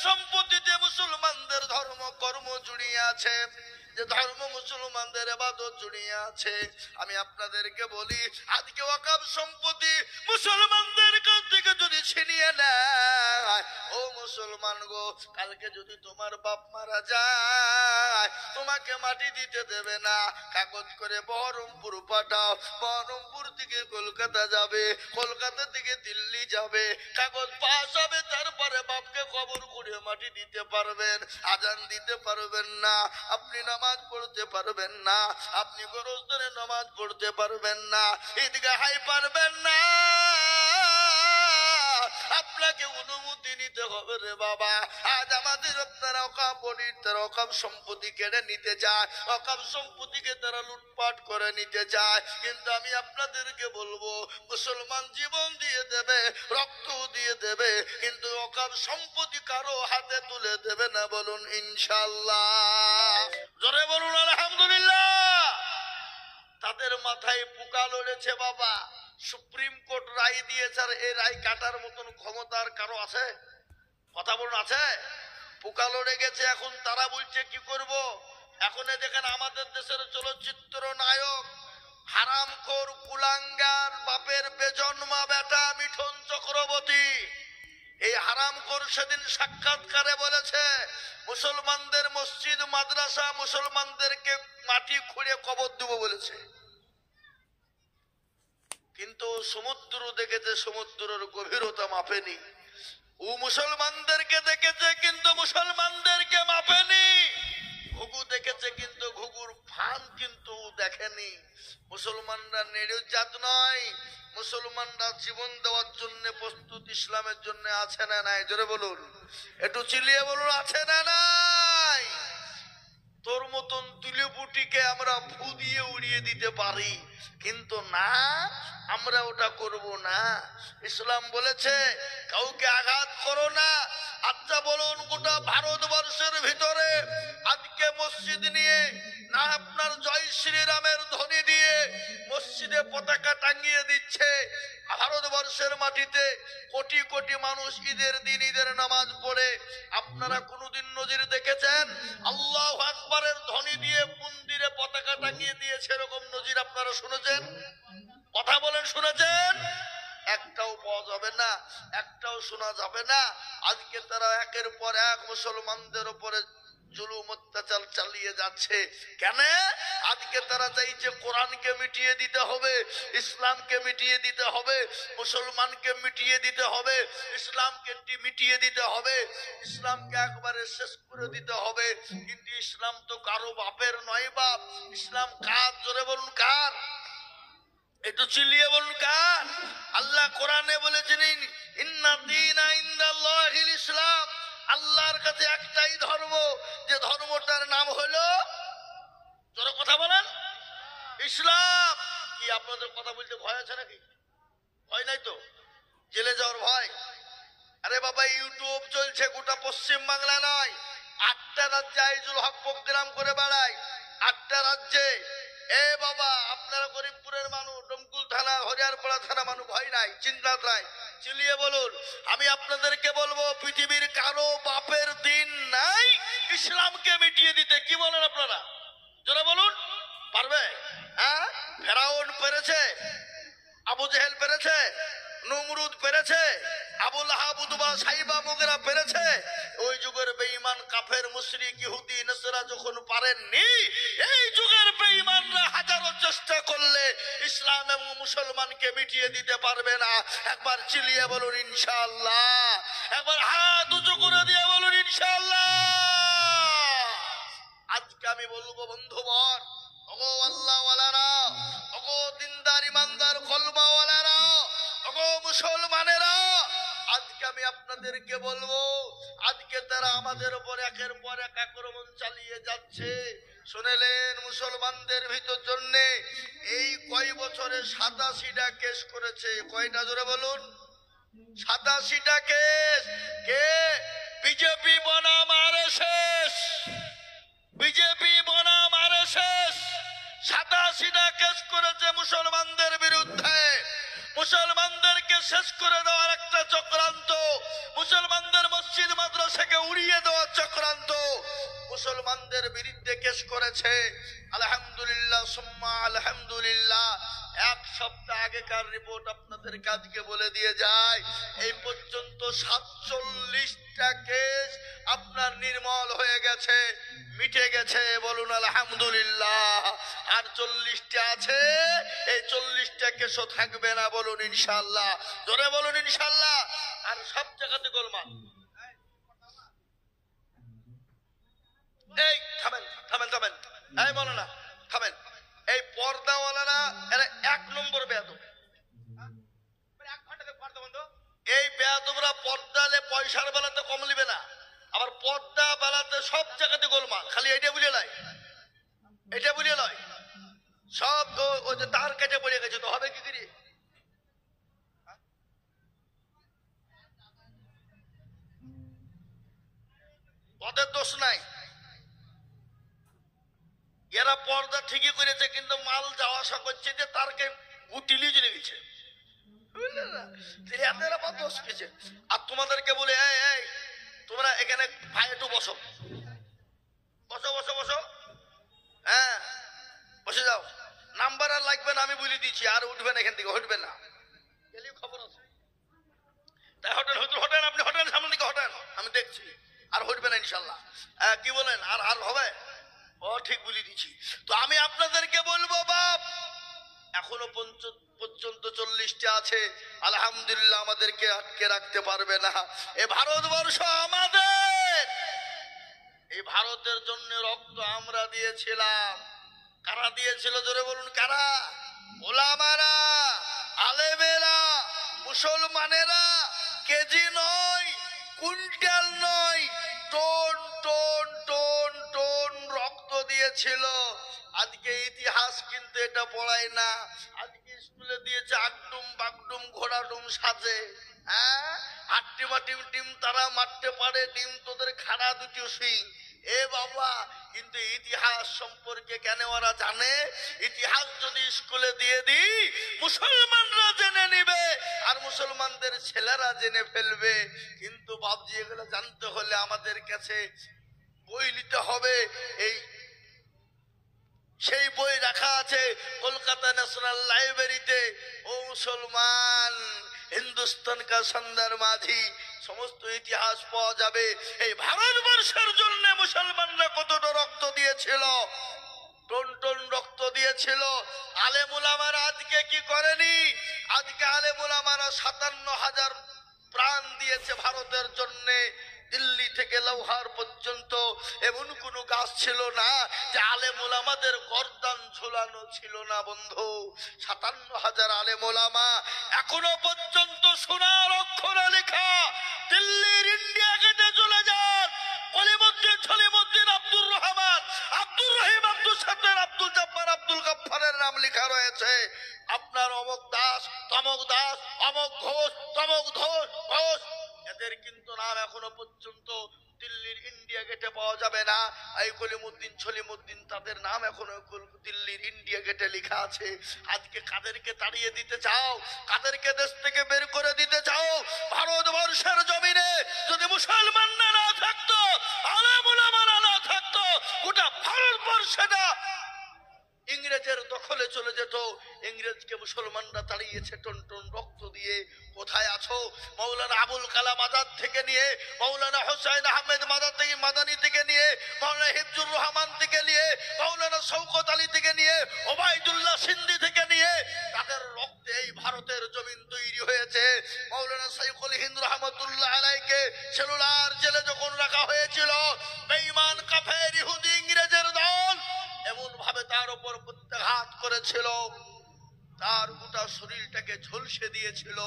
সম্পত্তিতে মুসলমানদের ধর্ম কর্ম জড়িয়ে আছে, যে ধর্ম মুসলমানদের ইবাদত জড়িয়ে আছে। আমি আপনাদেরকে বলি, আজকে ওয়াকফ সম্পত্তি মুসলমানদের কাছ থেকে যদি ছিনিয়ে নেয়, ও মুসলমান গো, কালকে যদি তোমার বাপ মারা যায়, তোমাকে মাটি দিতে দেবে না। কাগজ করে বহরমপুর পাঠাও, বহরমপুর থেকে কলকাতা যাবে, কলকাতা থেকে দিল্লি যাবে, কাগজ পাস হবে, তারপরে বাপকে কবর করে মাটি দিতে পারবেন। আজান দিতে পারবেন না, আপনি নামাজ পড়তে পারবেন না, আপনি গোরস্থানে নামাজ পড়তে পারবেন না, ঈদগাহে পারবেন না। আপনাকে অনুমতি নিতে হবে রে বাবা। আজ আমাদের আপনারা ওয়াকফ সম্পত্তি কেড়ে নিতে চায়, ওয়াকফ সম্পত্তিকে তারা লুটপাট করে নিতে চায়। কিন্তু আমি আপনাদেরকে বলবো, মুসলমান জীবন দিয়ে দেবে, রক্ত দিয়ে দেবে, কিন্তু ওয়াকফ সম্পত্তি কারো হাতে তুলে দেবে না। বলুন ইনশাআল্লাহ, জোরে বলুন আলহামদুলিল্লাহ। তাদের মাথায় পোকা লড়েছে বাবা, সুপ্রিম কোর্ট রায় দিয়েছে, আর এই রায় কাটার মতন ক্ষমতা আর কারো আছে? কথা বলুন, আছে? পোকা লড়ে গেছে। এখন তারা বলছে কি করব। এখন দেখেন আমাদের দেশের চলচ্চিত্র নায়ক হারামখোর কুলাঙ্গার বাপের বেজন্মা বেটা মিঠুন চক্রবর্তী, এই হারামখোর সেদিন সাক্ষাৎকারে বলেছে, মুসলমানদের মসজিদ মাদ্রাসা মুসলমানদেরকে মাটি খুঁড়ে কবর দেব বলেছে। কিন্তু সমুদ্র দেখেছে, সমুদ্রের গভীরতা মাপেনি। ও মুসলমানদেরকে দেখেছে, কিন্তু মুসলমানদেরকে মাপেনি। ঘুঘু দেখেছে, কিন্তু ঘুঘুর ফান কিন্তু দেখেনি। মুসলমানরা নির্যাত নয়, মুসলমানরা জীবন দেওয়ার জন্য প্রস্তুত। ইসলামের জন্য আছে না নাই? জোরে বলুন, একটু চিল্লিয়ে বলুন, আছে না নাই? তোর মতন তুলিপুটিকে আমরা ফু দিয়ে উড়িয়ে দিতে পারি, কিন্তু না, আমরা ওটা করব না। ইসলাম বলেছে কাউকে আঘাত করো না। আচ্ছা বলুন, গোটা ভারতবর্ষের ভিতরে আজকে মসজিদ নিয়ে না আপনার জয় শ্রীরামের ধ্বনি দিয়ে মসজিদে পতাকা টাঙিয়ে দিচ্ছে, ভারতবর্ষের মাটিতে কোটি কোটি মানুষ ঈদের দিন ঈদের নামাজ পড়ে। আপনারা কোনোদিন নজির দেখেছেন আল্লাহু আকবারের ধ্বনি দিয়ে মন্দিরে পতাকা টাঙিয়ে দিয়েছে? এরকম নজির আপনারা শুনেছেন? কথা বলেন, শুনেছেন? একটাও পাওয়া যাবে না, একটাও শোনা যাবে না। আজকে তারা একের পর এক মুসলমানদের উপরে জুলুম অত্যাচার চালিয়ে যাচ্ছে। কেন? আজকে তারা চাইছে কোরআনকে মিটিয়ে দিতে হবে, ইসলামকে মিটিয়ে দিতে হবে, মুসলমানকে মিটিয়ে দিতে হবে, ইসলামকে মিটিয়ে দিতে হবে, ইসলামকে একবারে শেষ করে দিতে হবে। কিন্তু ইসলাম তো কারো বাপের নয় বাপ। ইসলাম কার? জোরে বলুন, কার? একটু চিল্লিয়ে বলুন, কার? আল্লাহ কোরআনে বলেছেন ইন্না দীনা ইনদাল্লাহিল ইসলাম, আল্লাহর কাছে একটাই ধর্ম, যে ধর্মটার নাম হলো, জোরে কথা বলেন, ইসলাম। কি আপনাদের কথা বলতে ভয় আছে নাকি? ভয় নাই তো? জেলে যাওয়ার ভয়? আরে বাবা, ইউটিউব চলছে গোটা পশ্চিম বাংলা নয়, 8টা রাজ্যে আইজুল হক প্রোগ্রাম করে বেড়ায়, 8টা রাজ্যে। এ বাবা, আপনারা গরিবপুরের মানুষ, ডমকুল থানা, হরিয়ারপাড়া থানা মানুষ, ভয় নাই, চিন্তা নাই। চিলিয়ে বলুন, আমি আপনাদেরকে বলবো, পৃথিবীর কারো বাপের দিন নাই ইসলামকে মিটিয়ে দিতে। কি বলেন আপনারা? জোরে বলুন, পারবে? হ্যাঁ, ফেরাউন পেরেছে, আবু জেহেল পেরেছে, নমরুদ পেরেছে, আবু লাহাব, উতবা, সাইবা, মুগিরা পেরেছে। ওই যুগের বেঈমান কাফের মুশরিক ইহুদি নাসারা যখন পারেননি, এই যুগের বেঈমানরা হাজারো চেষ্টা করলে ইসলাম এবং মুসলমানকে মিটিয়ে দিতে পারবে না। একবার চিল্লিয়ে বলুন ইনশাআল্লাহ, একবার হাত উঁচু করে দিয়ে বলুন ইনশাআল্লাহ। আজকে আমি বলবো বন্ধুবর, ওগো আল্লাহওয়ালারা, ওগো দিনদার ইমানদার কলমাওয়ালারা, ওগো মুসলমানেরা, আজকে আমি আপনাদেরকে বলবো, আজকে তারা আমাদের উপর একের পর এক আক্রমণ চালিয়ে যাচ্ছে। শুনেলেন, মুসলমানদের ভিতর জন্য এই কয় বছরে 87টা কেস করেছে। কয়টা? জোরে বলুন, 87টা কেস। কে? বিজেপি বনাম আরএসএস, বিজেপি বনাম আরএসএস 87টা কেস করেছে মুসলমানদের বিরুদ্ধে। মুসলমানদেরকে শেষ করে দেওয়ার একটা চক্রান্ত, মুসলমানদের মসজিদ মাদ্রাসা থেকে উড়িয়ে দেওয়ার চক্রান্ত মুসলমানদের বিরুদ্ধে কেস করেছে। আলহামদুলিল্লাহ সুম্মা আলহামদুলিল্লাহ, এক সপ্তাহ আগেকার রিপোর্ট আপনাদের কাজকে বলে দিয়ে যায়, এই পর্যন্ত 47টা কেস আপনার নির্মল হয়ে গেছে, মিটে গেছে। বলুন আলহামদুলিল্লাহ। আর 40টা আছে, এই 40টা কেসও থাকবে না। বলুন ইনশাআল্লাহ, জোরে বলুন ইনশাআল্লাহ। আর সব জায়গাতে গোলমাল। এই থামেন থামেন থামেন, এই বলো না থামেন। এই পর্দাওয়ালারা এরা 1 নম্বর বেয়াদব। এই বেয়াদবরা পর্দালে পয়সার বেলাতে কম নিবে না, আবার পর্দা বেলাতে সব জায়গাতে গোলমাল। খালি এটা বুঝে লয়, এটা বুঝে লয়, সব ওই যে তার কেটে পড়ে গেছে তো হবে কি করি? ওদের দোষ নাই, এরা পর্দা ঠিকই করেছে, কিন্তু মাল যাওয়া আসা করছে যে তারকে গুটিলি জেনে গেছে, বুঝলেন না? দোষ পেয়েছে। আর তোমাদেরকে বলে এই এই তোমরা এখানে ভাই একটু বসো বসো বসো বসো, হ্যাঁ বসে যাও, নাম্বার আর লাগবে না, আমি বলে দিচ্ছি। আর উঠবেন এখান থেকে, উঠবেন না, খবর আছে। তাই হটেন হটেন, আপনি হটেন, সামনে দিকে হটেন, আমি দেখছি। আর হটবে না ইনশাল্লাহ। কি বলেন? আর আর হবে? ও ঠিক বলে দিচ্ছি। তো আমি আপনাদেরকে বলবো বাপ, এখনো পর্যন্ত 40টা আছে, আলহামদুলিল্লাহ আমাদেরকে আটকে রাখতে পারবে না। এ ভারতবর্ষ আমাদের, এই ভারতের জন্য রক্ত আমরা দিয়েছিলাম। কারা দিয়েছিল জোরে বলুন? কারা? ওলামারা, আলেমেরা, মুসলমানেরা। কেজি নয়, কুইন্টাল নয়, টন টন টন টন রক্ত দিয়েছিল। আজকে ইতিহাস কিন্তু এটা পড়ায় না, আজকে স্কুলে দিয়েছে আগডুম বাগডুম ঘোড়াডুম সাজে। হ্যাঁ, আট্টিমা টিম টিম তারা মারতে পারে, ডিম তোদের খাড়া দুটি সিং। এ বাবা, কিন্তু ইতিহাস সম্পর্কে কেন ওরা জানে? ইতিহাস যদি স্কুলে দিয়ে দিই, মুসলমানরা জেনে নিবে আর মুসলমানদের ছেলেরা জেনে ফেলবে। কিন্তু বাবজি এগুলো জানতে হলে আমাদের কাছে বই নিতে হবে। এই সেই বই রাখা আছে কলকাতা ন্যাশনাল লাইব্রেরিতে। ও মুসলমান, হিন্দুস্তান কা সন্দর মাঝি, সমস্ত ইতিহাস পাওয়া যাবে। এই ভারতবর্ষের জন্য মুসলমানরা কতটা রক্ত দিয়েছিল, টন টন রক্ত দিয়েছিল। আলেম উলামারা আজকে কি করেনি? আজকে আলেম উলামারা 57,000 প্রাণ দিয়েছে ভারতের জন্য। দিল্লি থেকে লৌহার পর্যন্ত এমন কোন গাছ ছিল না যে আলেম ওলামাদের গর্দান ঝুলানো ছিল না বন্ধু। 57,000 আলেম ওলামা, এখনো পর্যন্ত সোনার অক্ষরে লেখা দিল্লির ইন্ডিয়া গেটে চলে যান, কলিমুদ্দিন, সলিমুদ্দিন, আব্দুর রহমান, আব্দুর রহিম, আব্দুল সত্তার, আব্দুল জব্বার, আব্দুল গফফারের নাম লেখা রয়েছে। আপনার অমক দাস, তমক দাস, অমক ঘোষ, তমক ঘোষ ঘোষ, এদের কিন্তু নাম এখনো পর্যন্ত দিল্লির ইন্ডিয়া গেটে পাওয়া যাবে না। এই কলিমুদ্দিন, সলিমুদ্দিন, তাদের নাম এখনো দিল্লির ইন্ডিয়া গেটে লেখা আছে। আজকে কাদেরকে তাড়িয়ে দিতে চাও? কাদেরকে দেশ থেকে বের করে দিতে চাও? ভারতবর্ষের জমিনে যদি মুসলমানরা না থাকতো, আলেম ওলামারা না থাকতো, গোটা ভারতবর্ষটা ইংরেজের দখলে চলে যেত। ইংরেজকে মুসলমানরা তাড়িয়েছে টন টন রক্ত দিয়ে। কোথায় আছো? মৌলানা আবুল কালাম আজাদ থেকে নিয়ে, মৌলানা হোসাইন আহমেদ মাদানী থেকে নিয়ে, মৌলানা হিফজুর রহমান থেকে নিয়ে, মৌলানা শওকত আলী থেকে নিয়ে, ওবায়দুল্লাহ সিন্ধি থেকে নিয়ে, তাদের রক্তে এই ভারতের জমিন তৈরি হয়েছে। মৌলানা শাইখুল হিন্দ রহমতুল্লাহ আলাইকে সেলুলার জেলে যখন রাখা হয়েছিল, বেঈমান কাফের ইহুদি ইংরেজের দল এমন ভাবে তার উপর প্রত্যাঘাত করেছিল, তার গোটা শরীরটাকে ঝলসে দিয়েছিল,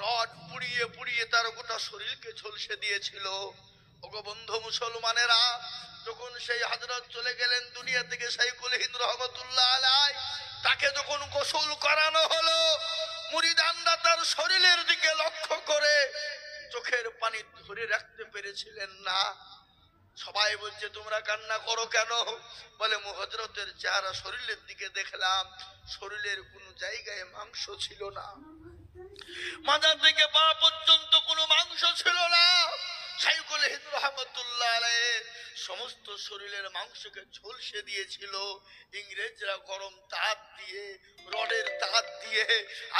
রড পুড়িয়ে পুড়িয়ে তার গোটা শরীরকে ঝলসে দিয়েছিল। ওগো বন্ধু মুসলমানেরা, যখন সেই হযরত চলে গেলেন দুনিয়া থেকে, শাইখুল হিন্দ রহমতুল্লাহ আলাই, তাকে যখন গোসল করানো হলো, মুরিদানরা তার শরীরের দিকে লক্ষ্য করে চোখের পানি ধরে রাখতে পেরেছিলেন না। সবাই বলছে তোমরা কান্না করো কেন? বলে হযরতের চেহারা শরীরের দিকে দেখলাম, শরীরের কোন জায়গায় মাংস ছিল না, মাথা থেকে পা পর্যন্ত কোনো মাংস ছিল না, শাইখুল হিন্দ রহমতুল্লাহ আলাইহি সমস্ত শরীরের মাংসকে ঝলসে দিয়েছিল ইংরেজরা গরম তাপ দিয়ে, রডের তাপ দিয়ে।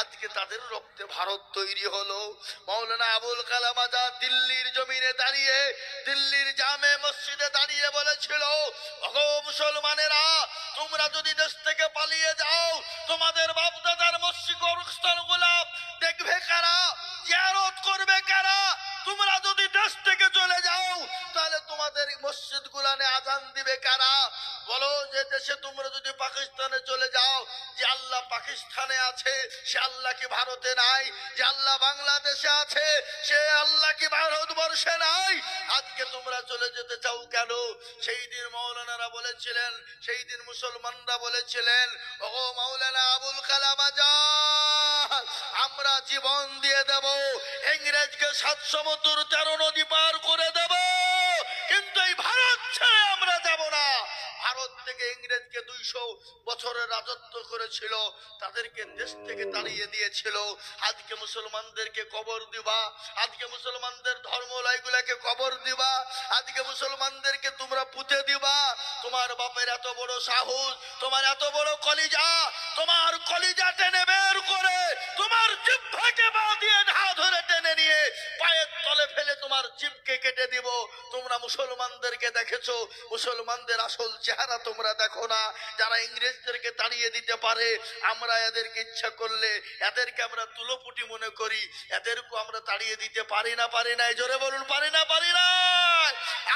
আজকে তাদের রক্তে ভারত তৈরি হলো। মাওলানা আবুল কালাম আজাদ দিল্লির জমিনে দাঁড়িয়ে, দিল্লির জামে মসজিদে দাঁড়িয়ে বলেছিল, ওগো মুসলমানেরা, তোমরা যদি দেশ থেকে পালিয়ে যাও, তোমাদের বাপ দাদার মসজিদ গোরস্থানগুলো দেখবে কারা, জিয়ারত করবে কারা? তোমরা যদি দেশ থেকে চলে যাও, তাহলে তোমাদের মসজিদ গুলানে আজান দিবে কারা? বলো, যে দেশে তোমরা যদি পাকিস্তানে চলে যাও, যে আল্লাহ পাকিস্তানে আছে সে আল্লাহ কি ভারতে নাই? যে আল্লাহ বাংলাদেশে আছে সে আল্লাহ কি ভারতবর্ষে নাই? আজকে তোমরা চলে যেতে চাও কেন? সেই দিন মাওলানারা বলেছিলেন, সেই দিন মুসলমানরা বলেছিলেন, ও মাওলানা আবুল কালাম আজাদ, আমরা জীবন দিয়ে দেব, ইংরেজকে 7 সমুদ্র 13 নদী পার করে দেব, কিন্তু এই ভারত ছেড়ে আমরা যাব না। ভারত থেকে ইংরেজকে 200 বছরের রাজত্ব করেছিল, তাদেরকে দেশ থেকে তাড়িয়ে দিয়েছিল। আজকে মুসলমানদেরকে কবর দিবা, আজকে মুসলমানদের ধর্মলয়গুলোকে কবর দিবা, আজকে মুসলমানদেরকে তোমরা পুঁতে দিবা। তোমার বাপের এত বড় সাহস, তোমার এত বড় কলিজা, তোমার কলিজা টেনে বের করে তোমার জিহ্বাকে পা দিয়ে ঘা ধরে টেনে নিয়ে পায়ের তলে ফেলে তোমার জিহ্বাকে কেটে দিব। তোমরা মুসলমানদেরকে দেখেছো, মুসলমানদের আসল চেহারা তোমরা দেখো না। যারা ইংরেজদেরকে তাড়িয়ে দিতে পারে, আমরা এদেরকে ইচ্ছা করলে এদেরকে আমরা তুলোপুটি মনে করি, এদেরকে আমরা তাড়িয়ে দিতে পারি না? পারি নাই? জোরে বলুন, পারি না? পারি না?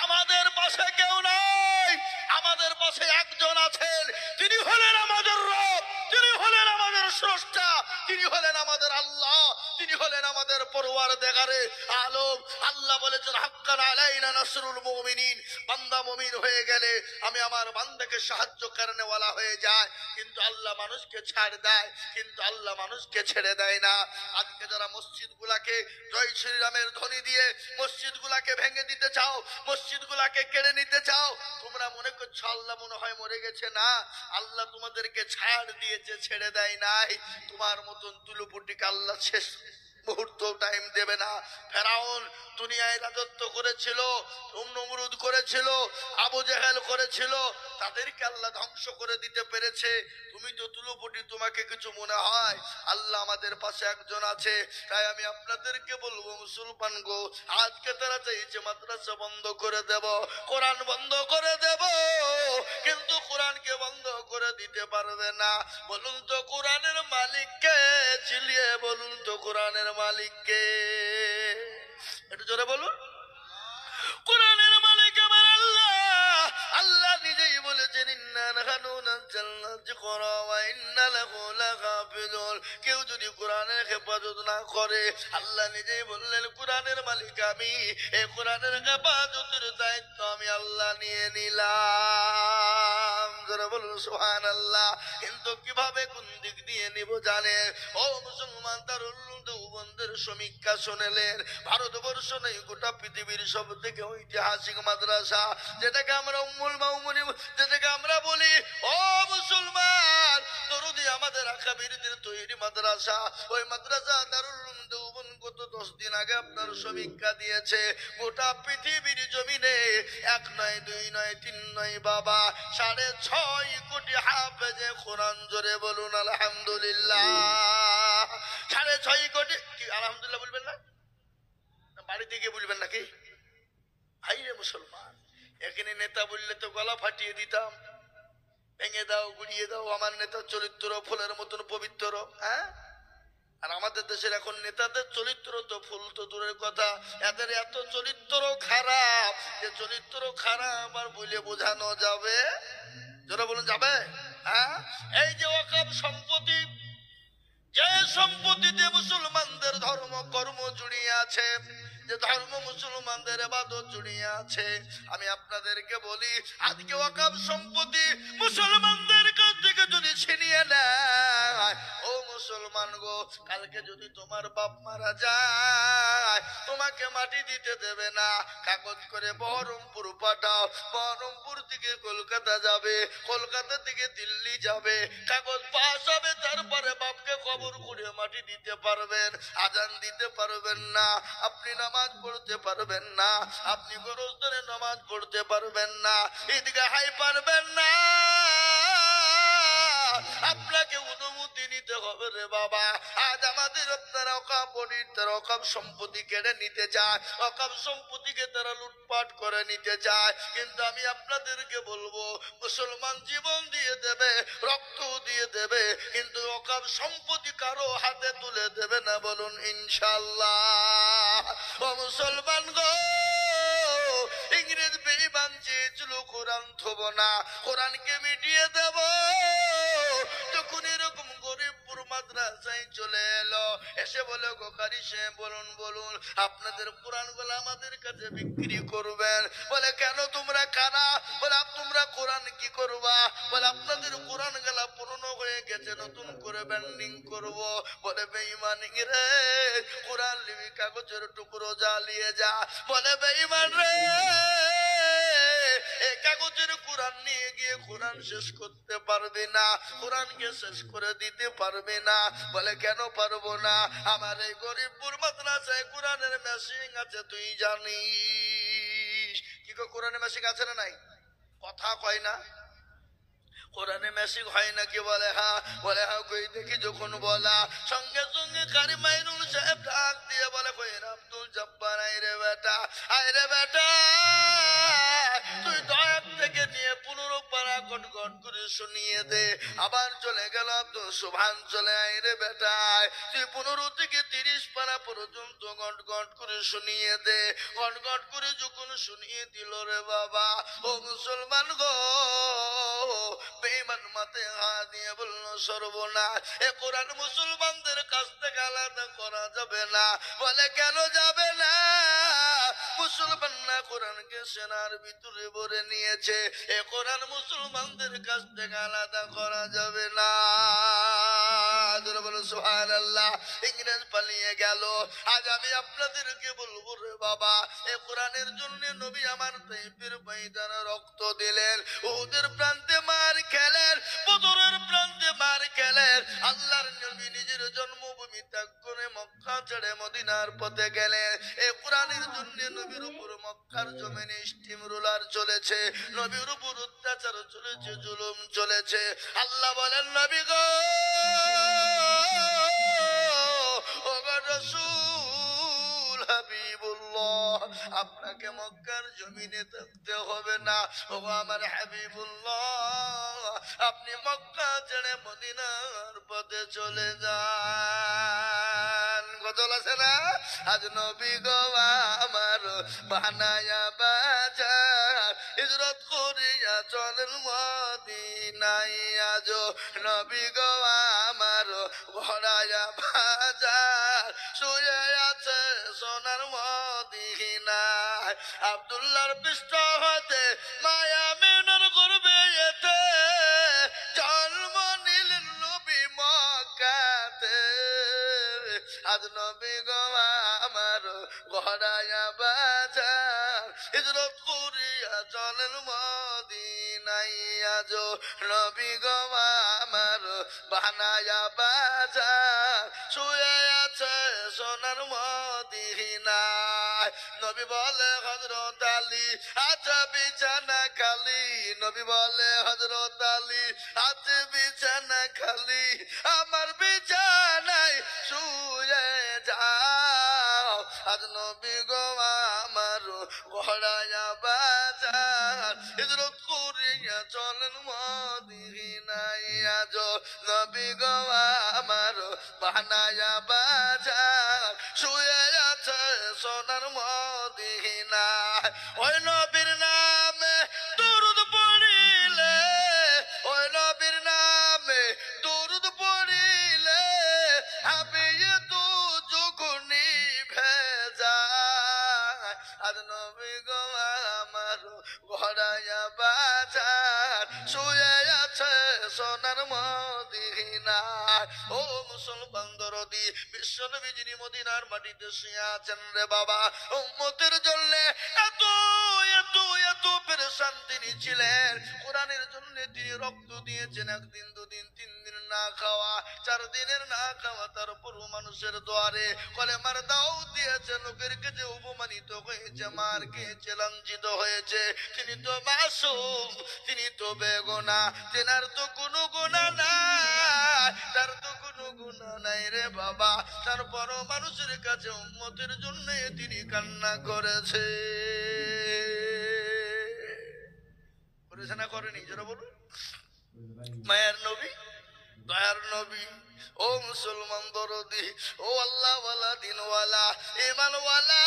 আমাদের পাশে কেউ নাই, আমাদের পাশে একজন আছেন, তিনি হলেন আমাদের রব, তিনি হলেন আমাদের স্রষ্টা, তিনি হলেন আমাদের আল্লাহ, তিনি হলেন আমাদের পরওয়ারদিগারে আলম। আল্লাহ বলেছেন, হাক্কান আলাইনা নাসরুল মুমিনিন, বান্দা মুমিন হয়ে গেলে আমি আমার বান্দাকে সাহায্য করনেওয়ালা হয়ে যায়। কিন্তু আল্লাহ মানুষকে ছাড় দেয়, কিন্তু আল্লাহ মানুষকে ছেড়ে দেয় না। আজকে যারা মসজিদগুলাকে জয় শ্রীরামের ধ্বনি দিয়ে মসজিদগুলাকে ভেঙে দিতে চাও, মসজিদগুলাকে কেড়ে নিতে চাও, তোমরা মনে করছো আল্লাহ মনে হয় মরে গেছে। না, আল্লাহ তোমাদেরকে ছাড় দিয়েছে, ছেড়ে দেয় নাই। তোমার মতন তুলুপুটিকে আল্লাহ শেষ মুহূর্ত টাইম দেবে না। ফেরাউন দুনিয়ায় রাজত্ব করেছিল, নমরুদ করেছিল, আবু জেহেল করেছিল, তাদেরকে আল্লাহ ধ্বংস করে দিতে পেরেছে। তুমি তো তুলোপুটি, তোমাকে কিছু মনে হয়? আল্লাহ আমাদের পাশে একজন আছে। তাই আমি আপনাদেরকে বলবো, মুসলমান গো, আজকে তারা চাইছে মাদ্রাসা বন্ধ করে দেব, কোরআন বন্ধ করে দেব, কিন্তু কোরআনকে বন্ধ করে দিতে পারবে না। বলুন তো কোরআনের মালিককে, চিলিয়ে বলুন তো কোরআনের মালিককে, একটু জোরে বলুন। কোরআনের মালিক আমার আল্লাহ। আল্লাহ নিজেই বলেছেন, ইন্না নাহনু নাযালনা যিকরা ওয়া ইন্না লাহু লাহাফিজুন। কেউ যদি কোরআনের হেফাজত না করে, আল্লাহ নিজেই বললেন, কোরআনের মালিক আমি, এই কোরআনের হেফাজতের দায়িত্ব আমি আল্লাহ নিয়ে নিলাম। যারা বলুন সুবহানাল্লাহ। কিন্তু কিভাবে, কোন দিক দিয়ে নিব জানে? ও মুসলমান, দারুল দেওবন্দের সমীক্ষা শুনেলেন, ভারতবর্ষ নেই, গোটা পৃথিবীর সব থেকে ঐতিহাসিক মাদ্রাসা, যেটাকে আমরা উম্মুল মাউমুনি, যেটাকে আমরা বলি, ও মুসলমান, দরুদি আমাদের আকাবিরদের তৈরি মাদ্রাসা, ওই মাদ্রাসা দারুল উলুম দেওবন্দ গত 10 দিন আগে আপনার সমীক্ষা দিয়েছে। গোটা পৃথিবীর জমিনে 1 নয় 2 নয় 3 নয় বাবা, 6.5 কোটি হাফেজে কোরআন। জোরে বলুন আলহামদুলিল্লাহ। 6.5 কোটি। কি আলহামদুলিল্লাহ বলবেন না? বাড়িতে গিয়ে বলবেন নাকি? ভাই রে মুসলমান, এখানে নেতা বললে তো গলা ফাটিয়ে দিতাম, ভেঙে দাও, গুড়িয়ে দাও। আমার নেতার চরিত্র ফুলের মতন পবিত্র। হ্যাঁ, আর আমাদের দেশের এখন নেতাদের চরিত্র তো ফুল তো দূরের কথা, এদের এত চরিত্র খারাপ যে চরিত্র খারাপ আর বলে বোঝানো যাবে? যারা বলুন যাবে? হ্যাঁ, এই যে ওয়াকফ সম্পত্তি, যে সম্পত্তিতে মুসলমানদের ধর্ম কর্ম জড়িয়ে আছে, যে ধর্ম মুসলমানদের ইবাদত জড়িয়ে আছে, আমি আপনাদেরকে বলি, আজকে ওয়াকফ সম্পত্তি মুসলমানদেরকে থেকে যদি ছিনিয়ে নেয়, ও মুসলমান গো, কালকে যদি তোমার বাপ মারা যায়, তোমাকে মাটি দিতে দেবে না, কাগজ করে বহরমপুর পাঠাও, বহরমপুর থেকে কলকাতা যাবে, কলকাতা থেকে দিল্লি যাবে, কাগজ পাস হবে, তারপরে বাপকে কবর করে মাটি দিতে পারবেন। আজান দিতে পারবেন না, আপনি নামাজ পড়তে পারবেন না, আপনি গরজ ধরে নামাজ পড়তে পারবেন না, ঈদগাহে পারবেন না, আপনাকে অনুমতি নিতে হবে রে বাবা। আজ আমাদের আপনারা অকাপড়ির তারা অকাপ সম্পত্তি কেড়ে নিতে চায়, অকাপ সম্পত্তিকে তারা লুটপাট করে নিতে চায়, কিন্তু আমি আপনাদেরকে বলবো, মুসলমান জীবন দিয়ে দেবে, রক্ত দিয়ে দেবে, কিন্তু অকাপ সম্পত্তি কারো হাতে তুলে দেবে না, বলুন ইনশাআল্লাহ। ও মুসলমান গো, ইংরেজ বেঈমান চেয়েছিল কোরআন থব না, কোরআনকে মিটিয়ে দেব, তখন এরকম গরিবপুর মাদ্রাসায় চলে এলো, এসে বলে গো কারি সাহেব বলুন বলুন আপনাদের কোরআন গুলো আমাদের কাছে বিক্রি করবেন। বলে কেন তোমরা কানা? বলে তোমরা কোরআন কি করবা? বলে আপনাদের কোরআন গুলা পুরনো হয়ে গেছে, নতুন করে ব্যান্ডিং করব। বলে বেঈমান রে, কোরআন লিবি কাগজের টুকরো জ্বালিয়ে যা। বলে বেঈমান রে, এই কাগজের কোরআন নিয়ে গিয়ে কোরআন শেষ করতে পারবে না, কোরআনকে শেষ করে দিতে পারবে না। বলে কেন পারবো না? আমার এই গরিবপুর মাদ্রাসায় কোরআনের মেশিন আছে, তুই জানিস কি? কোরআনের মেশিন আছে না নাই? কথা কয় না, কোরআনে মেশিন হয় নাকি? বলে হ্যাঁ। বলে হ্যাঁ, কই দেখি। যখন বলা সঙ্গে সঙ্গে কারি মাইনুল সাহেব ডাক দিয়ে বলে, কইর আব্দুল জব্বার, আইরে বেটা, আইরে বেটা, তুই 10 থেকে নিয়ে 15 পারা গট গট করে শুনিয়ে দে। আবার চলে গেল আব্দুল সুবহান, চলে আইরে বেটা, তুই 15 থেকে 30 পারা পর্যন্ত গট গট করে শুনিয়ে দে। গট গট করে যখন শুনিয়ে দিল রে বাবা, ও মুসলমান গো, বেঈমান মাথায় হাত দিয়ে বলল, সর্বনাশ, এ কোরআন মুসলমানদের কাছ থেকে আলাদা করা যাবে না। বলে কেন যাবে না? মুসলমানরা কোরআনকে সেনার ভিতরে ভরে নিয়েছে, এ কোরআন মুসলমানদের কাছ থেকে আলাদা করা যাবে না। সুবহানাল্লাহ। ইংরেজ পালিয়ে গেল। আজ আমি আপনাদেরকে বলবো রে বাবা, এ কোরআনের জন্য নবী আমার তাইফের ময়দানে রক্ত দিলেন, উহুদের প্রান্তে মার খেলেন, বদরের প্রান্তে মার খেলেন। আল্লাহর নবী নিজের জন্মভূমি ত্যাগ করে মক্কা ছেড়ে মদিনার পথে গেলেন। এ কোরআনের জন্য নবীর উপর মক্কার জমিনে স্টিম রোলার চলেছে, নবীর উপর অত্যাচার চলেছে, জুলুম চলেছে। আল্লাহ বলেন, নবী গো, ও গো রাসূল হাবিবুল্লাহ, আপনাকে মক্কার জমিনে থাকতে হবে না। ও আমার হাবিবুল্লাহ, আপনি মক্কা ছেড়ে মদিনার পথে চলে যান। গজল আছে না? আজ নবী গো আমার বানায়া বাজার, হিজরত করিয়া চলেন মদিনায়। আজ নবী গো আমার ভরায়া বাজার, শুয়ে আছে সোনার মদিনায়। আব্দুল্লাহর পৃষ্ঠ হতে মায়া মেনর করবে এতে, জন্ম নিলেন নবী মক্কাতে। আজ নবী গো আমার গড়ায়া বাজার, হিজরত করিয়া চলেন মদিনায়। আজ নবী গো আমার বানায়া বাজার, শুয়ে আছে সোনার মদিনায়। নবী বলে হযরত আলী, আচ্ছা বিছানা খালি। নবী বলে হযরত আলী, আছে বিছানা খালি, আমার বিছানায় শুয়ে যাও। আজ নবী গো আমার গড়ায়া বাজার, হিজরত করিয়া চলেন মদিনায়। আজ নবী গো আমার বানায়া বাজার, শুয়ে আছে সোনার মদিনায়। ওই নবীর নামে দুরূদ পড়িলে, ওই নবীর নামে দুরূদ পড়িলে, হাবিয়ে তু যুগনি ভেজা। আজ নবী নবী গো আমার ঘোড়ায়া বাজার শুয়ে আছে সোনার মদিনা। ও মুসলমান দরদি, বিশ্ব নবী যিনি মদিনার মাটিতে শুয়ে আছেন রে বাবা, উম্মতের জন্য এত এত এত পেরেশান তিনি ছিলেন। কোরআনের জন্য তিনি রক্ত দিয়েছেন, একদিন দুদিন তিন দিন না খাওয়া, 4 দিনের না খাওয়া, তারপর মানুষের দুয়ারে কলেমার দাও দিয়েছে, লোকের কাছে অপমানিত হয়েছে, মার খেয়েছে, লাঞ্ছিত হয়েছে। তিনি তো মাসুম, তিনি তো বেগুনা, তেনার তো কোনো গুনাহ নাই, তার তো কোনো গুনাহ নাই রে বাবা। তারপরও মানুষের কাছে উম্মতের জন্য তিনি কান্না করেছে। করেছে না করেনি? যারা বলুন মায়ের নবী, দয়ার নবী। ও মুসলমান দরদি, ও আল্লাহওয়ালা, দিনওয়ালা, ইমানওয়ালা,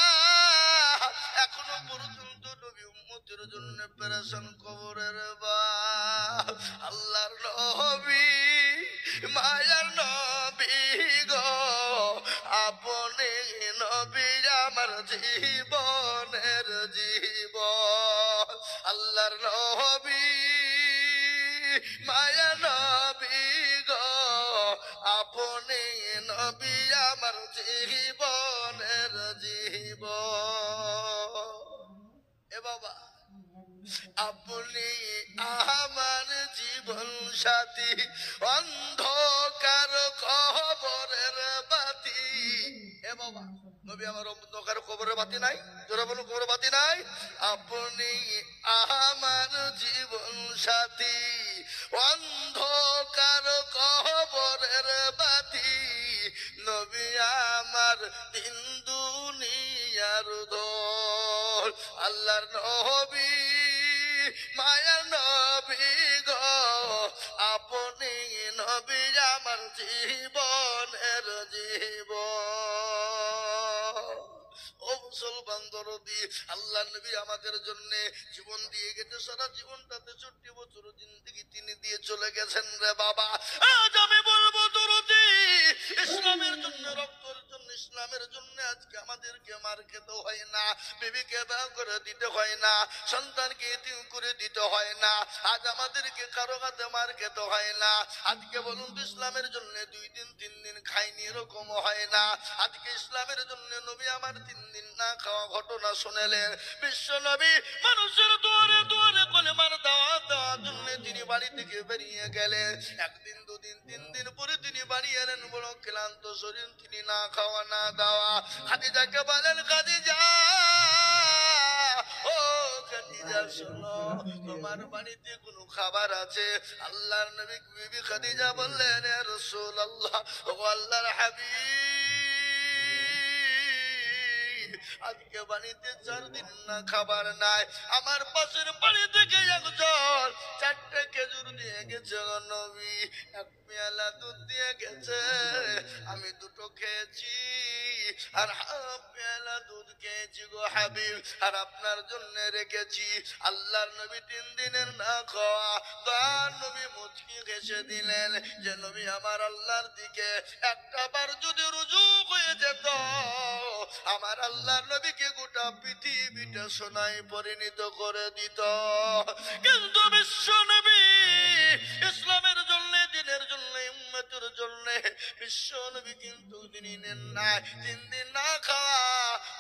এখনো পর্যন্ত নবী উম্মতের জন্য পেরেশান কবরের বা। আল্লাহর নবী, মায়ার নবী গো, আপনি নবী আমার জীবনের জীবন। আল্লাহর নবী, মায়া নবী গো, আপনি নবী আমার জীবনের জীবন। এ বাবা, আপনি আমার জীবন সাথী, অন্ধকার কবরের বাতি। এ বাবা, নবী আমার অন্ধকার কবরের বাতি নাই? জোরে বলুন, কবরের বাতি নাই? আপনি আমার জীবন সাথী, অন্ধকার কবরের বাতি, নবী আমার দিন দুনিয়ার দোল। আল্লাহর নবী, মায়ার নবী গো, আপনি নবী আমার জীবনের জীবন। ও মুসলমান দরদি, আল্লাহ নবী আমাদের জন্য জীবন দিয়ে গেছে, সারা জীবনটাতে 40 বছর জিন্দেগি তিনি দিয়ে চলে গেছেন রে বাবা। আজ আমি বলবো দরদি, ইসলামের জন্য, রক্তের জন্য, ইসলামের জন্য আজকে আমাদেরকে মার খেতে হয় না, বিবিকে বিয়ে করে দিতে হয় না, সন্তানকে এতিম করে দিতে হয় না, আজ আমাদেরকে কারো হাতে মার খেতে হয় না। আজকে বলুন তো, ইসলামের জন্য 2 দিন 3 দিন খাইনি এরকম হয় না। আজকে ইসলামের জন্য নবী আমার 3 দিন না খাওয়া ঘটনা শুনেলেন। বিশ্ব নবী মানুষের দুয়ারে দুয়ারে কলেমার দাওয়াত দেওয়ার জন্য তিনি বাড়ি থেকে বেরিয়ে গেলেন। 1 দিন 2 দিন 3 দিন পরে তিনি বাড়ি এলেন, বড় ক্লান্ত শরীর, তিনি না খাওয়া না দাওয়া। খাদিজাকে বলেন, খাদিজা, ও খাদিজা শোনো, তোমার বাড়িতে কোনো খাবার আছে? আল্লাহর নবী বিবি খাদিজা বললেন, ইয়া রাসূলুল্লাহ, ও আল্লাহর হাবিব, আজকে বাড়িতে 4 দিন না খাবার নাই। আমার পাশের বাড়ি থেকে একজন 4টে খেজুর দিয়ে গেছে গো নবী, 1 পেয়ালা দুধ দিয়ে গেছে, আমি 2টো খেয়েছি, আর 1/2 পেয়ালা দুধ খেয়েছি গো হাবিব, আর আপনার জন্য রেখেছি। আল্লাহর নবী 3 দিনের না খাওয়া, তার নবী মুচকি হেসে দিলেন যে নবী আমার আল্লাহর দিকে একটা বার যদি রুজু হয়ে যেত, আমার আল্লাহর নবীকে গোটা পৃথিবীটা সোনায় পরিণত করে দিত। কিন্তু বিশ্ব নবী ইসলামের জন্য, দিনের জন্য, উম্মতের জন্য বিশ্ব নবী কিন্তু তিনি নেন না। 3 দিন না খাওয়া,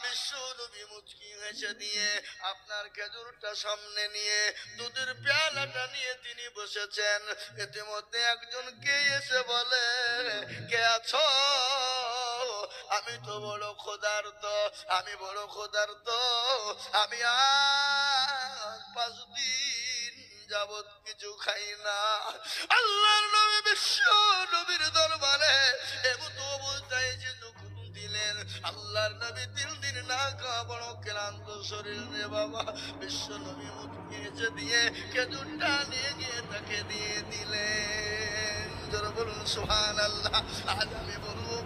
বিশ্ব নবী মুচকি হেসে দিয়ে আপনার খেজুরটা সামনে নিয়ে, দুধের পেয়ালাটা নিয়ে তিনি বসেছেন। ইতিমধ্যে একজন কে এসে বলে, কে আছো? আমি তো বড় ক্ষুধার্ত, আমি বড় ক্ষুধার্ত, আমি আর 5 দিন যাবত কিছু খাই না। আল্লাহর নবী বিশ্ব নবীর দরবারে এমতো অবস্থায় যে হুকুম দিলেন। আল্লাহর নবী 3 দিন না খাওয়া, বড় ক্লান্ত শরীর রে বাবা। বিশ্ব নবী মুচকি হেসে দিয়ে খেজুরটা নিয়ে গিয়ে তাকে দিয়ে দিলেন। জোরে বলুন সুবহানাল্লাহ। আজ আমি বলবো,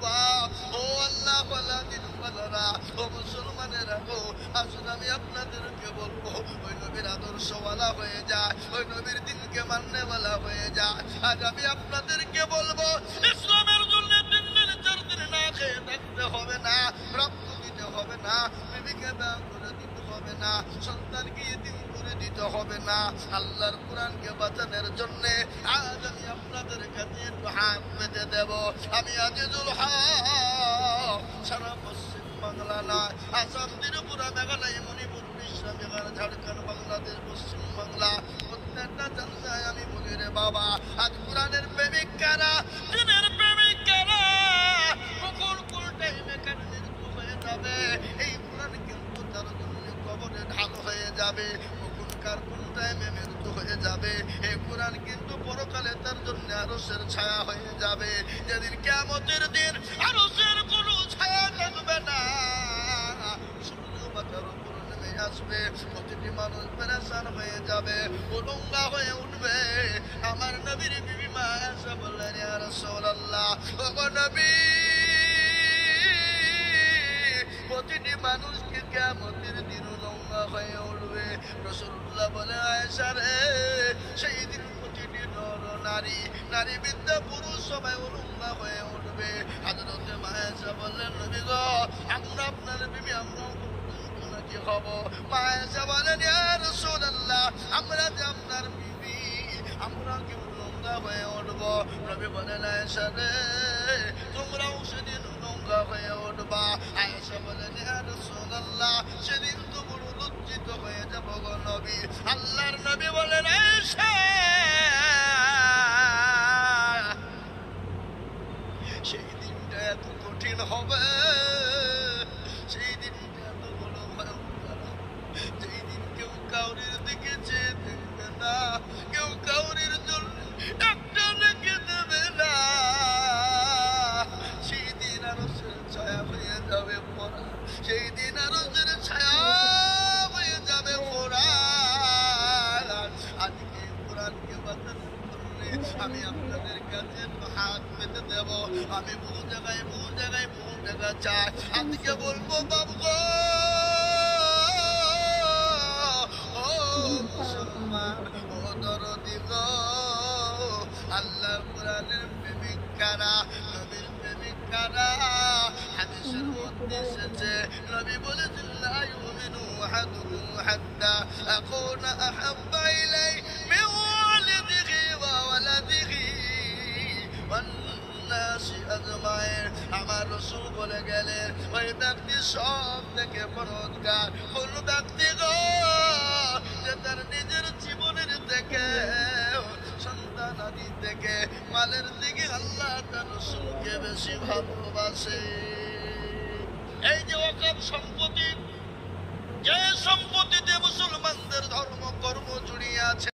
ও আল্লাহ ওয়ালা, দিন ওয়ালারা, ও মুসলমানেরা গো, আসুন আমি আপনাদেরকে বলবো, ওই নবীর আদর্শওয়ালা হয়ে যায়, ওই নবীর দিনকে মাননেওয়ালা হয়ে যায়। আজ আমি আপনাদেরকে বলবো, ইসলামের জন্য 3 দিন 4 দিন না খেয়ে থাকতে হবে না, রক্ত দিতে হবে না, বিবিকে দান করে দিতে হবে না, সন্তানকে ইতিম করে দিতে হবে না। আল্লাহর কোরআনকে বাঁচানোর জন্য আজ আমি আপনাদের কাছে একটু হাত পেতে দেব। আমি আজিজুল হক সারা পশ্চিম বাংলা না, আসাম, ত্রিপুরা, মেঘালয়, মণিপুর, উড়িষ্যা, বিহার, ঝাড়খণ্ড, বাংলাদেশ, পশ্চিম বাংলা প্রত্যেকটা জায়গায় আমি বলি রে বাবা, আজ কোরআনের প্রেমিক কারা, দিনের প্রেমিক কারা, কখন কোন টাইমে কেন মৃত্যু হয়ে যাবে, এই কোরআন কিন্তু তার জন্য কবরে ঢাল হয়ে যাবে। কখনকার কোন টাইমে মৃত্যু হয়ে যাবে, এই কোরআন কিন্তু পরকালে তার জন্য আরশের ছায়া হয়ে যাবে। যেদিন কিয়ামতের দিন আরশের কোনো ছায়া থাকবে না, সূর্য মাথার উপর নেমে আসবে, প্রতিটি মানুষ পেরেশান হয়ে যাবে, উলঙ্গা হয়ে উঠবে। আমার নবীর বিবি মা আয়েশা বললেন, ইয়া রাসূলুল্লাহ, ওগো নবী, প্রতিটি মানুষকে কিয়ামতের দিন উলঙ্গা হয়ে উঠবে। রাসূলুল্লাহ বলে, আয়েশা রে, সেই দিন প্রতিটি নর নারী, নারী বিদ্যা পুরুষ সবাই উলঙ্গা হয়ে উঠবে। হযরতে মা আয়েশা বললেন, নবী গো, আমরা আপনার বিবি, আমরা কি হব? মা আয়েশা বলেন, ইয়া রাসূলুল্লাহ, আমরা যে আপনার বিবি, আমরা কি উলঙ্গা হয়ে উঠব? নবী বলেন, আয়েশা রে, তোমরাও সেদিন উলঙ্গা হয়ে উঠবা। আয়েশা বলেন, ইয়া রাসূলুল্লাহ, সেদিন তো বড় লজ্জিত হয়ে যাব গো নবী। আল্লাহর নবী বলেন, আয়েশা, সেই দিনটা এত কঠিন হবে, সেই দিনটা এত বড় ভয়ঙ্কর, যেই দিন কেউ কাউরির দিকে চেয়ে দেখবে না, কেউ কাউরির জন্য একটা লেগে দেবে না। সেই দিন আরশের ছায়া হয়ে যাবে পড়া, সেই দিন আরশের ছায়া হয়ে যাবে পড়া। আজকে কোরআনকে বাঁচানোর জন্য আমি আপনাদের কাছে হাত পেতে দেব। আমি বহু জায়গায় চাই, আজকে বলবো বাবু গো, ও মুসলমান, ও দরদি গো, আল্লাহ কোরআনের প্রেমিক কারা, নবীর প্রেমিক কারা? হাদিসের মধ্যে এসেছে, নবী বলেছেন, লা ইউমিনু আহাদুকুম হাত্তা আকুনা আহাব্বা ইলাইহি মিন ওয়ালিদিহি ওয়া ওয়ালাদিহি ওয়ান নাসি আজমাইন। আমার রাসূল বলে গেলেন, ওই ব্যক্তি সব থেকে পরোজগার কোন ব্যক্তি গো, যে তার নিজের জীবনের থেকে, সন্তান আদি থেকে, মালের দিকে আল্লাহ তার রাসূলকে বেশি ভালোবাসে। এই যে ওয়াকফ সম্পত্তি, যে সম্পত্তিতে মুসলমানদের ধর্ম কর্ম জড়িয়ে আছে,